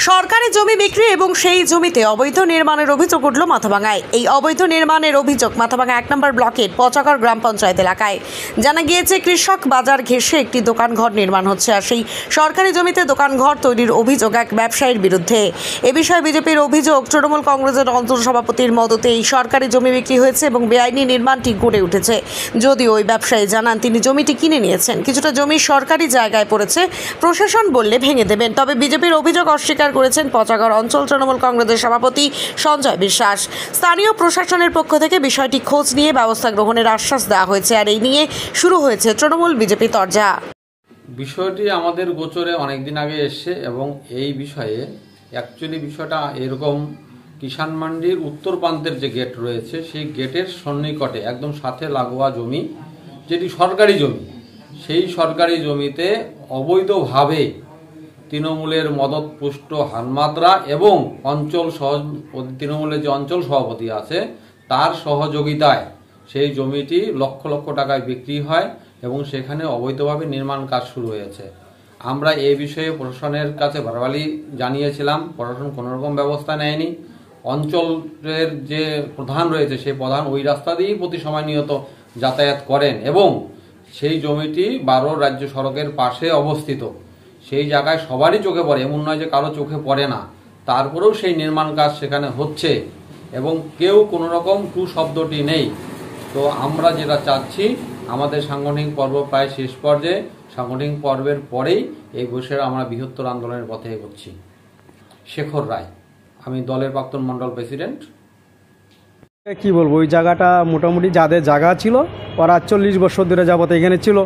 সরকারি জমি বিক্রি এবং সেই জমিতে অবৈধ নির্মাণের অভিযোগ উঠল মাথাভাঙায়। এই অবৈধ নির্মাণের অভিযোগ মাথাভাঙা 1 নম্বর ব্লকের পচাগড় গ্রাম পঞ্চায়েত এলাকায়। জানা গিয়েছে কৃষক বাজার ঘেঁষে একটি দোকানঘর নির্মাণ হচ্ছে, আর সেই সরকারি জমিতে দোকানঘর তৈরির অভিযোগ এক ব্যবসায়ীর বিরুদ্ধে। এ বিষয়ে বিজেপির অভিযোগ, তৃণমূল কংগ্রেসের অঞ্চল সভাপতির মদতে এই সরকারি জমি বিক্রি হয়েছে এবং বেআইনি নির্মাণটি গড়ে উঠেছে। যদিও ওই ব্যবসায়ী জানান তিনি জমিটি কিনে নিয়েছেন, কিছুটা জমি সরকারি জায়গায় পড়েছে, প্রশাসন বললে ভেঙে দেবেন। তবে বিজেপির অভিযোগ অস্বীকার করেছেন পচাগড় অঞ্চল তৃণমূল কংগ্রেসের সভাপতি সঞ্জয় বিশ্বাস। স্থানীয় প্রশাসনের পক্ষ থেকে বিষয়টি খোঁজ নিয়ে ব্যবস্থা গ্রহণের আশ্বাস দেওয়া হয়েছে, আর এই নিয়ে শুরু হয়েছে তৃণমূল বিজেপি তরজা। বিষয়টি আমাদের গোচরে অনেকদিন আগে এসছে এবং এই বিষয়ে অ্যাকচুয়ালি বিষয়টা এরকম, কিষাণ মান্ডির উত্তর প্রান্তের যে গেট রয়েছে সেই গেটের সন্নিকটে একদম সাথে লাগোয়া জমি, যেটি সরকারি জমি, সেই সরকারি জমিতে অবৈধভাবে তৃণমূলের মদতপুষ্ট হানমাদরা এবং তৃণমূলের যে অঞ্চল সভাপতি আছে তার সহযোগিতায় সেই জমিটি লক্ষ লক্ষ টাকায় বিক্রি হয় এবং সেখানে অবৈধভাবে নির্মাণ কাজ শুরু হয়েছে। আমরা এই বিষয়ে প্রশাসনের কাছে বারবারই জানিয়েছিলাম, প্রশাসন কোনোরকম ব্যবস্থা নেয়নি। অঞ্চলের যে প্রধান রয়েছে সেই প্রধান ওই রাস্তা দিয়েই প্রতি সময় নিয়ত যাতায়াত করেন এবং সেই জমিটি 12 রাজ্য সড়কের পাশে অবস্থিত। সেই জায়গায় সবারই চোখে পড়ে, এমন নয় যে কারো চোখে পড়ে না, তারপরেও সেই নির্মাণ কাজ সেখানে হচ্ছে এবং কেউ কোনো রকম টু শব্দটি নেই। তো আমরা যেটা চাচ্ছি, আমাদের সাংগঠনিক পর্ব প্রায় শেষ পর্যায়ে, সাংগঠনিক পর্বের পরেই এই বছর আমরা বৃহত্তর আন্দোলনের পথে এগোচ্ছি। শেখর রায়, আমি দলের প্রাক্তন মণ্ডল প্রেসিডেন্ট। কি বলবো, ওই জায়গাটা মোটামুটি যাদের জায়গা ছিল ওরা 40 বছর ধরে যাবত এখানে ছিল,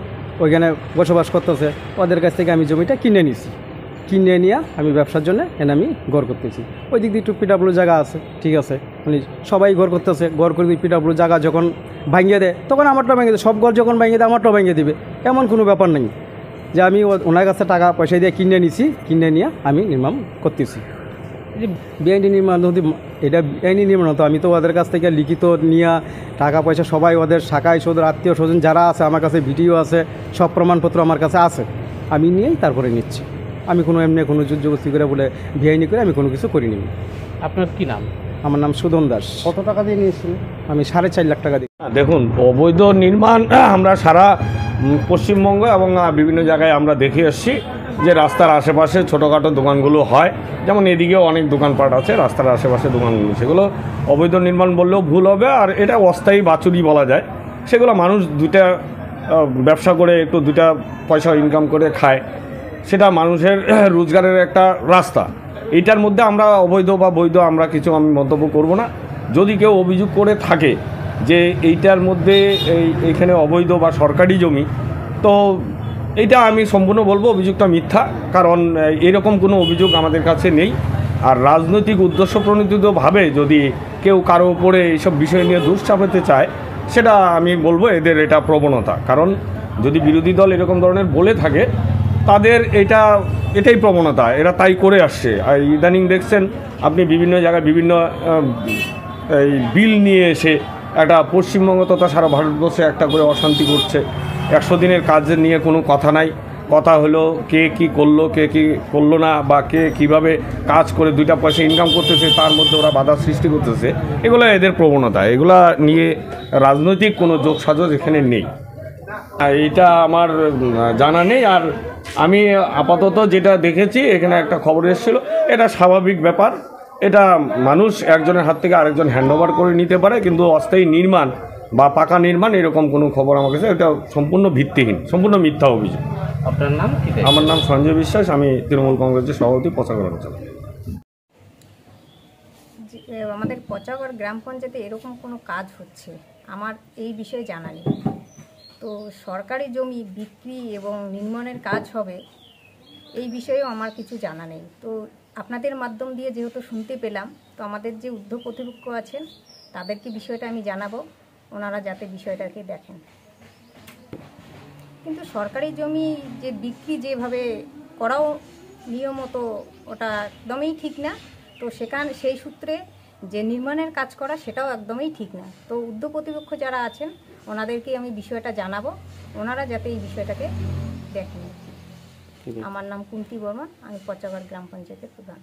ওইখানে বসবাস করতেছে। ওদের কাছ থেকে আমি জমিটা কিনে নিয়েছি, কিনে নিয়ে আমি ব্যবসার জন্য এনে আমি ঘর করতেছি। ওই দিক দিয়ে একটু পিডাব্লিউ জায়গা আছে, ঠিক আছে, মানে সবাই ঘর করতেছে। ঘর করে পিডাব্লিউ জায়গা যখন ভাঙিয়ে দেয় তখন আমারটাও ভেঙে দেয়, সব ঘর যখন ভেঙে দেয় আমারটাও ভেঙে দিবে, এমন কোনো ব্যাপার নেই যে আমি ওনার কাছে টাকা পয়সা দিয়ে কিনে নিছি, কিনে নিয়ে আমি নির্মাণ করতেছি। বেআইনি নির্মাণ যদি এটা বেআইনি নির্মাণ হতো, আমি তো ওদের কাছ থেকে লিখিত নিয়ে টাকা পয়সা সবাই ওদের শাখায় ওদের আত্মীয় স্বজন যারা আছে আমার কাছে ভিডিও আছে, সব প্রমাণপত্র আমার কাছে আছে, আমি নিয়েই তারপরে নিচ্ছি। আমি কোনো এমনি কোনো জবরদস্তি করে বলে বেআইনি করে আমি কোনো কিছু করিনি। আপনার কি নাম? আমার নাম সুদন দাস। কত টাকা দিয়ে নিয়েছিলেন? আমি 4.5 লাখ টাকা দিই। দেখুন, অবৈধ নির্মাণ আমরা সারা পশ্চিমবঙ্গ এবং বিভিন্ন জায়গায় আমরা দেখে এসেছি যে রাস্তার আশেপাশে ছোটোখাটো দোকানগুলো হয়, যেমন এদিকেও অনেক দোকানপাট আছে রাস্তার আশেপাশে দোকানগুলো, সেগুলো অবৈধ নির্মাণ বললেও ভুল হবে, আর এটা অস্থায়ী বাছুরি বলা যায়। সেগুলো মানুষ দুটা ব্যবসা করে একটু দুটা পয়সা ইনকাম করে খায়, সেটা মানুষের রোজগারের একটা রাস্তা। এইটার মধ্যে আমরা অবৈধ বা বৈধ আমরা কিছু আমি মন্তব্য করব না। যদি কেউ অভিযোগ করে থাকে যে এইটার মধ্যে এইখানে অবৈধ বা সরকারি জমি, তো এইটা আমি সম্পূর্ণ বলবো অভিযোগটা মিথ্যা, কারণ এরকম কোনো অভিযোগ আমাদের কাছে নেই। আর রাজনৈতিক উদ্দেশ্য প্রণোদিতভাবে যদি কেউ কারো উপরে এইসব বিষয় নিয়ে দোষ চাপাতে চায়, সেটা আমি বলবো এদের এটা প্রবণতা। কারণ যদি বিরোধী দল এরকম ধরনের বলে থাকে, তাদের এটাই প্রবণতা, এরা তাই করে আসছে। আর ইদানিং দেখছেন আপনি বিভিন্ন জায়গায় বিভিন্ন এই বিল নিয়ে এসে একটা পশ্চিমবঙ্গ তথা সারা ভারতবর্ষে একটা করে অশান্তি করছে। 100 দিনের কাজের নিয়ে কোনো কথা নাই, কথা হলো কে কি করলো, কে কি করলো না, বা কে কিভাবে কাজ করে 2টা পয়সা ইনকাম করতেছে, তার মধ্যে ওরা বাধা সৃষ্টি করতেছে। এগুলো এদের প্রবণতা, এগুলা নিয়ে রাজনৈতিক কোনো যোগসাজশ এখানে নেই, এইটা আমার জানা নেই। আর আমি আপাতত যেটা দেখেছি, এখানে একটা খবর এসেছিল, এটা স্বাভাবিক ব্যাপার, এটা মানুষ একজনের হাত থেকে আরেকজন হ্যান্ডওভার করে নিতে পারে, কিন্তু অস্থায়ী নির্মাণ বা পাকা নির্মাণ এরকম কোনো খবর আমার কাছে, এটা সম্পূর্ণ ভিত্তিহীন, সম্পূর্ণ মিথ্যা অভিযোগ। আপনার নাম? আমার নাম সঞ্জয় বিশ্বাস, আমি তৃণমূল কংগ্রেসের সভাপতি পচাগড় অঞ্চল। আমাদের পচাগড় গ্রাম পঞ্চায়েতে এরকম কোনো কাজ হচ্ছে আমার এই বিষয়ে জানা নেই। তো সরকারি জমি বিক্রি এবং নির্মাণের কাজ হবে এই বিষয়েও আমার কিছু জানা নেই। তো আপনাদের মাধ্যম দিয়ে যেহেতু শুনতে পেলাম, তো আমাদের যে ঊর্ধ্ব কর্তৃপক্ষ আছেন তাদেরকে বিষয়টা আমি জানাবো, ওনারা যাতে বিষয়টাকে দেখেন। কিন্তু সরকারি জমি যে বিক্রি যেভাবে করাও নিয়মত, ওটা একদমই ঠিক না। তো সেই সূত্রে যে নির্মাণের কাজ করা সেটাও একদমই ঠিক না। তো ঊর্ধ্ব কর্তৃপক্ষ যারা আছেন ওনাদেরকে আমি বিষয়টা জানাবো, ওনারা যাতে এই বিষয়টাকে দেখেন। থেকে? আমার নাম কুন্তি বর্মন, আমি পচাগড় গ্রাম পঞ্চায়েতের প্রধান।